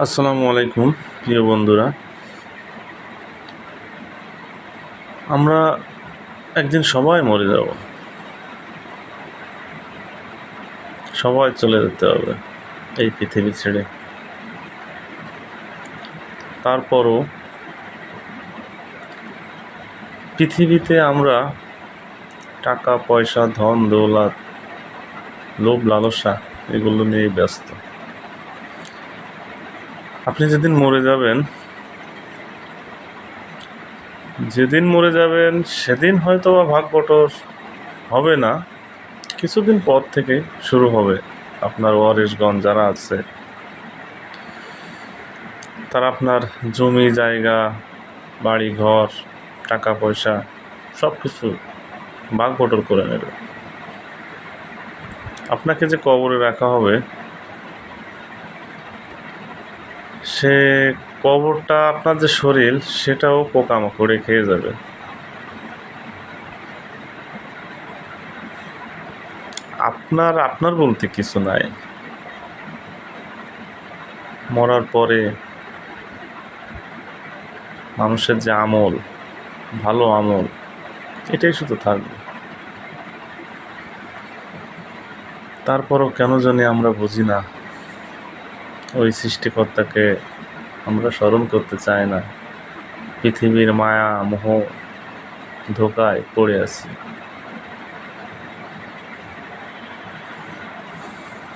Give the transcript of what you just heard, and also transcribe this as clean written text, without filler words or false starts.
আসসালামু আলাইকুম প্রিয় বন্ধুরা। আমরা একদিন সবাই মরে যাব, সবাই চলে যেতে হবে এই পৃথিবী ছেড়ে। তারপরও পৃথিবীতে আমরা টাকা পয়সা, ধন দৌলত, লোভ লালসা এগুলো নিয়ে ব্যস্ত। আপনি যেদিন মরে যাবেন সেদিন হয়তো বা ভাগবটর হবে না, কিছুদিন পর থেকে শুরু হবে। আপনার ওয়ারিশগণ যারা আছে তারা আপনার জমি জায়গা, বাড়ি ঘর, টাকা পয়সা সব কিছু ভাগবটর করে নেবে। আপনাকে যে কবরে রাখা হবে, সে কবরটা আপনার যে শরীর সেটাও পোকামাকড়ে খেয়ে যাবে। আপনার বলতে কিছু নাই। মরার পরে মানুষের যে আমল, ভালো আমল, এটাই শুধু থাকবে। তারপরও কেন জানি আমরা বুঝি না, ওই সৃষ্টিকর্তাকে আমরা স্মরণ করতে চাই না। পৃথিবীর মায়া মোহ ধোকায় পড়ে আছি।